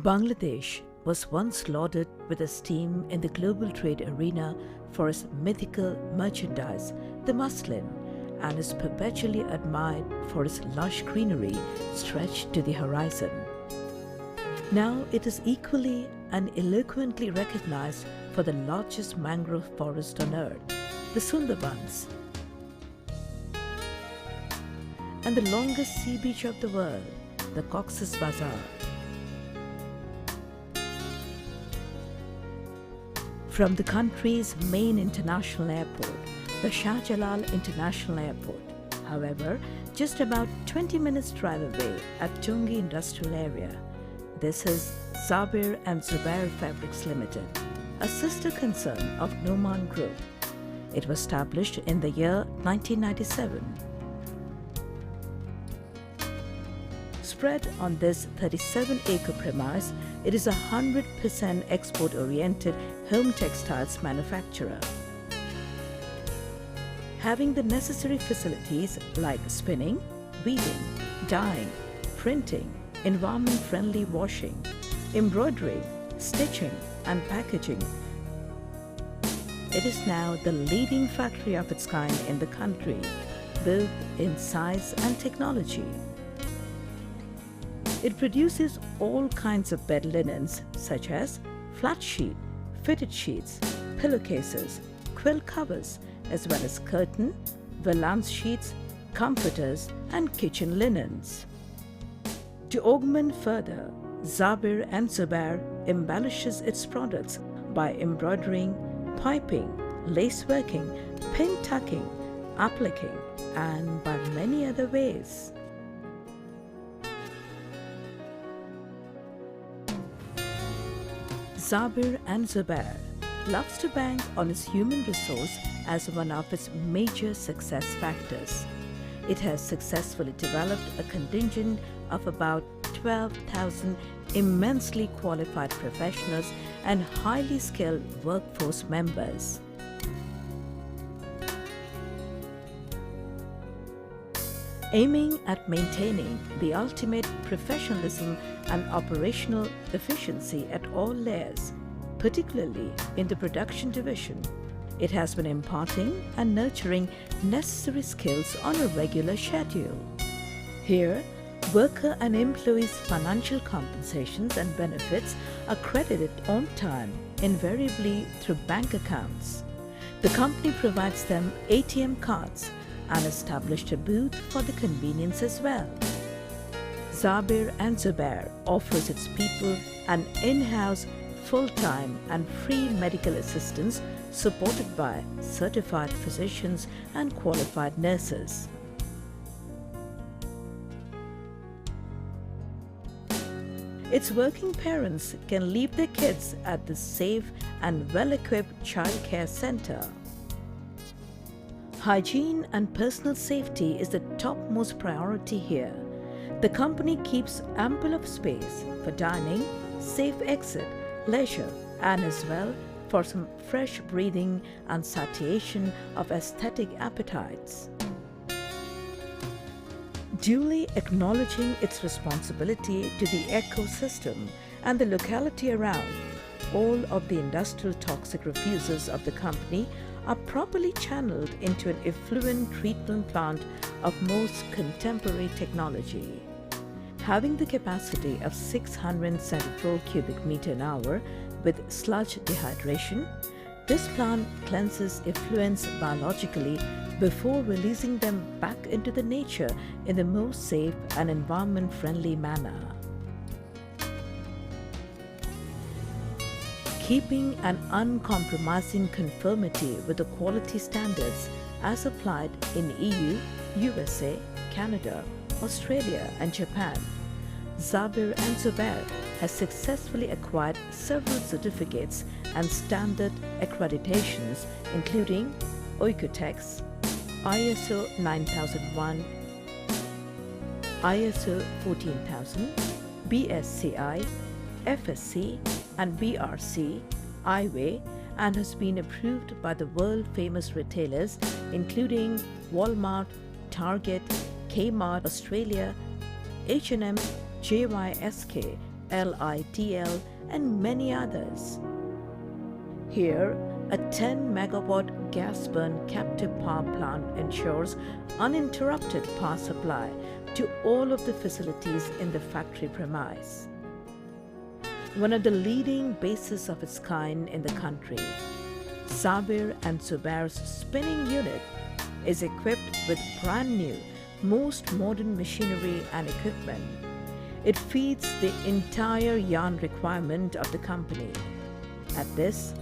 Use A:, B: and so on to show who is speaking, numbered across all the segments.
A: Bangladesh was once lauded with esteem in the global trade arena for its mythical merchandise, the muslin, and is perpetually admired for its lush greenery stretched to the horizon. Now it is equally and eloquently recognized for the largest mangrove forest on earth, the Sundarbans, and the longest sea beach of the world, the Cox's Bazar. From the country's main international airport, the Shah Jalal International Airport, however, just about 20 minutes drive away at Tungi Industrial Area. This is Zaber and Zubair Fabrics Limited, a sister concern of Noman Group. It was established in the year 1997. Spread on this 37-acre premise, it is a 100% export-oriented home textiles manufacturer. Having the necessary facilities like spinning, weaving, dyeing, printing, environment-friendly washing, embroidery, stitching, and packaging, it is now the leading factory of its kind in the country, both in size and technology. It produces all kinds of bed linens such as flat sheet, fitted sheets, pillowcases, quilt covers, as well as curtain, valance sheets, comforters, and kitchen linens. To augment further, Zaber and Zubair embellishes its products by embroidering, piping, lace working, pin tucking, appliquing, and by many other ways. Zaber and Zubair loves to bank on its human resource as one of its major success factors. It has successfully developed a contingent of about 12,000 immensely qualified professionals and highly skilled workforce members. Aiming at maintaining the ultimate professionalism and operational efficiency at all layers, particularly in the production division, it has been imparting and nurturing necessary skills on a regular schedule. Here, worker and employees' financial compensations and benefits are credited on time, invariably through bank accounts. The company provides them ATM cards and established a booth for the convenience as well. Zaber and Zubair offers its people an in-house, full-time and free medical assistance supported by certified physicians and qualified nurses. Its working parents can leave their kids at the safe and well-equipped childcare center. Hygiene and personal safety is the topmost priority here. The company keeps ample of space for dining, safe exit, leisure, and as well for some fresh breathing and satiation of aesthetic appetites. Duly acknowledging its responsibility to the ecosystem and the locality around, all of the industrial toxic refusers of the company are properly channeled into an effluent treatment plant of most contemporary technology. Having the capacity of 674 cubic meter an hour with sludge dehydration, this plant cleanses effluents biologically before releasing them back into the nature in the most safe and environment-friendly manner. Keeping an uncompromising conformity with the quality standards as applied in EU, USA, Canada, Australia and Japan, Zaber and Zubair has successfully acquired several certificates and standard accreditations including Oikotex, ISO 9001, ISO 14000, BSCI, FSC and BRC, IWAY, and has been approved by the world-famous retailers including Walmart, Target, Kmart Australia, H&M, JYSK, LITL, and many others. Here, a 10 megawatt gas burn captive power plant ensures uninterrupted power supply to all of the facilities in the factory premise. One of the leading bases of its kind in the country, Zaber and Zubair's spinning unit is equipped with brand new, most modern machinery and equipment. It feeds the entire yarn requirement of the company. At this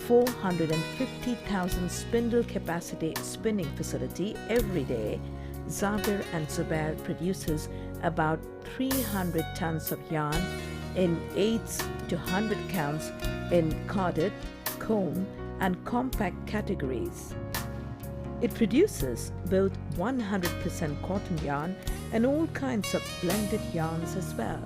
A: 450,000 spindle capacity spinning facility every day, Zaber and Zubair produces about 300 tons of yarn in 8s to 100 counts in carded, comb, and compact categories. It produces both 100% cotton yarn and all kinds of blended yarns as well.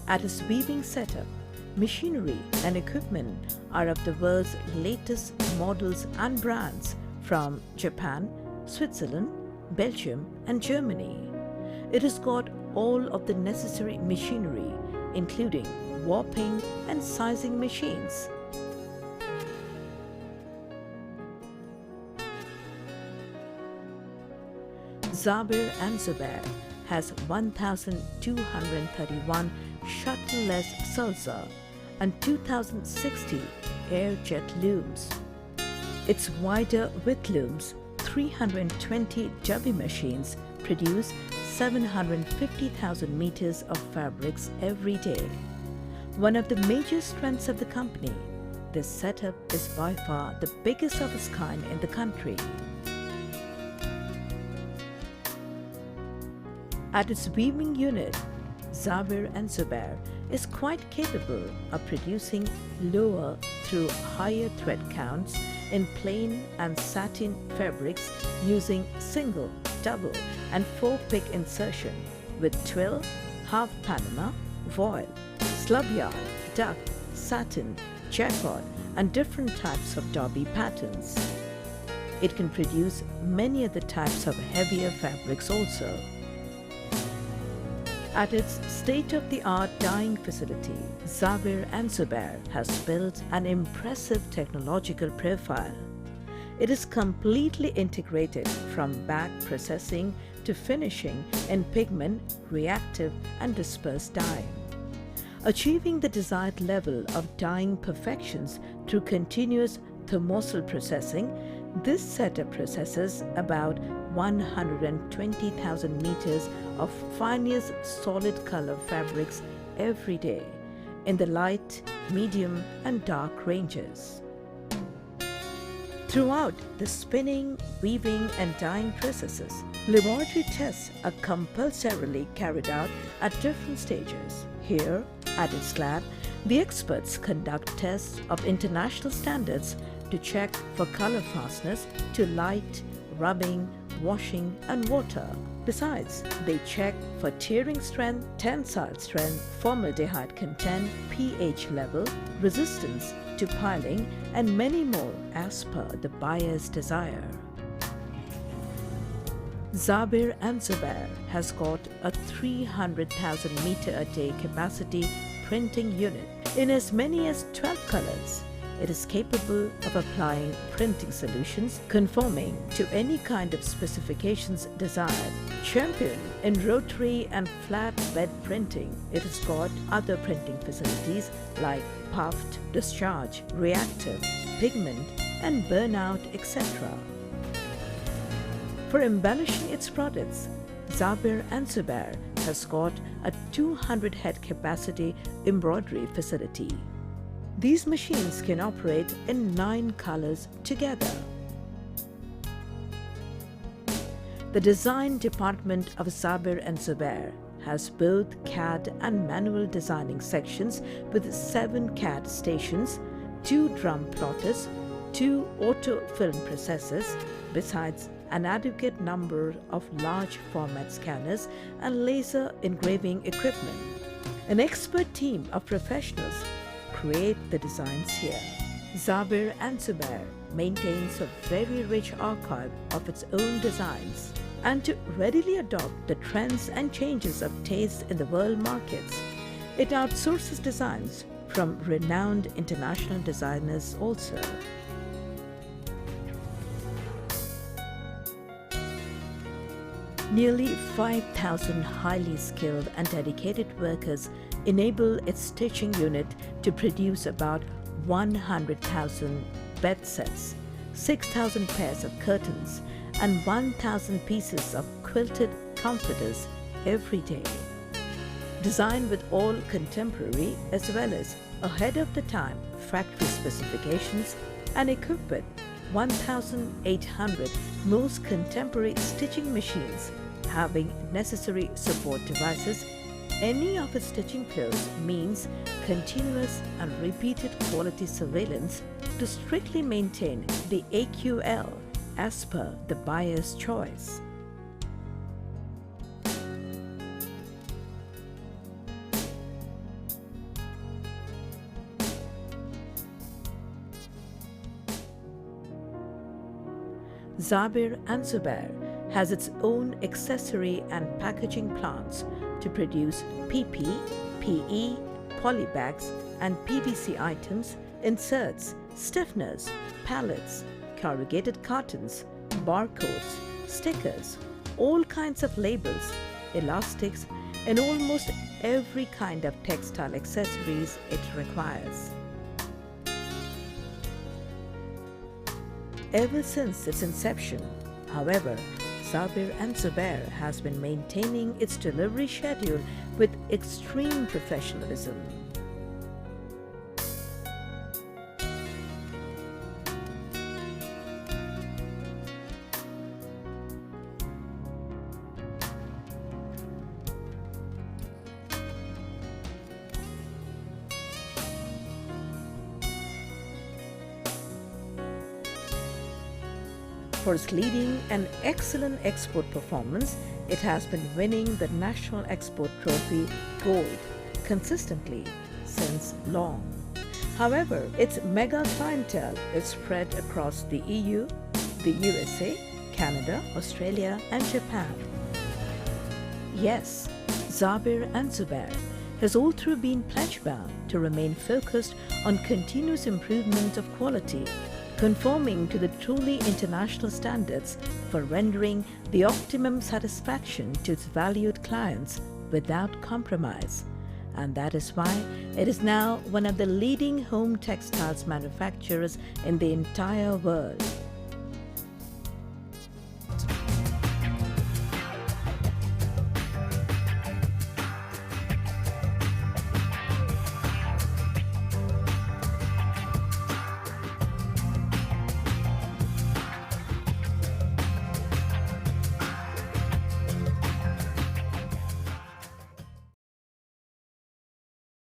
A: At its weaving setup, machinery and equipment are of the world's latest models and brands from Japan, Switzerland, Belgium, and Germany. It has got all of the necessary machinery, including warping and sizing machines. Zaber and Zubair has 1,231 shuttle-less sulzer and 2,060 air-jet looms. Its wider width looms, 320 W machines, produce 750,000 meters of fabrics every day. One of the major strengths of the company, this setup is by far the biggest of its kind in the country. At its weaving unit, Zaber and Zubair is quite capable of producing lower through higher thread counts in plain and satin fabrics using single, double, and 4-pick insertion with twill, half Panama, voile, slub yarn, duck, satin, jacquard, and different types of derby patterns. It can produce many other types of heavier fabrics also. At its state-of-the-art dyeing facility, Zaber and Zubair has built an impressive technological profile. It is completely integrated from bag processing to finishing in pigment, reactive, and dispersed dye. Achieving the desired level of dyeing perfections through continuous thermosol processing, this setup processes about 120,000 meters of finest solid color fabrics every day in the light, medium, and dark ranges. Throughout the spinning, weaving, and dyeing processes, laboratory tests are compulsorily carried out at different stages. Here, at its lab, the experts conduct tests of international standards to check for color fastness to light, rubbing, washing, and water. Besides, they check for tearing strength, tensile strength, formaldehyde content, pH level, resistance to piling, and many more as per the buyer's desire. Zaber and Zubair has got a 300,000 meter a day capacity printing unit in as many as 12 colors. It is capable of applying printing solutions conforming to any kind of specifications desired. Champion in rotary and flat bed printing, it has got other printing facilities like puffed, discharge, reactive, pigment, and burnout, etc. For embellishing its products, Zaber and Zubair has got a 200 head capacity embroidery facility. These machines can operate in 9 colors together. The design department of Zaber and Zubair has both CAD and manual designing sections with 7 CAD stations, 2 drum plotters, 2 auto film processors, besides an adequate number of large format scanners and laser engraving equipment. An expert team of professionals create the designs here. Zaber and Zubair maintains a very rich archive of its own designs, and to readily adopt the trends and changes of taste in the world markets, it outsources designs from renowned international designers also. Nearly 5,000 highly skilled and dedicated workers enable its stitching unit to produce about 100,000 bed sets, 6,000 pairs of curtains, and 1,000 pieces of quilted comforters every day. Designed with all contemporary as well as ahead of the time factory specifications and equipped with 1,800 most contemporary stitching machines having necessary support devices, any of its stitching clothes means continuous and repeated quality surveillance to strictly maintain the AQL as per the buyer's choice. Zaber and Zubair has its own accessory and packaging plants to produce PP, PE, polybags and PVC items, inserts, stiffeners, pallets, corrugated cartons, barcodes, stickers, all kinds of labels, elastics, and almost every kind of textile accessories it requires. Ever since its inception, however, Zaber and Zubair has been maintaining its delivery schedule with extreme professionalism. For its leading and excellent export performance, it has been winning the National Export Trophy Gold consistently since long. However, its mega clientele is spread across the EU, the USA, Canada, Australia, and Japan. Yes, Zaber and Zubair has all through been pledge-bound to remain focused on continuous improvement of quality, conforming to the truly international standards for rendering the optimum satisfaction to its valued clients without compromise. And that is why it is now one of the leading home textiles manufacturers in the entire world.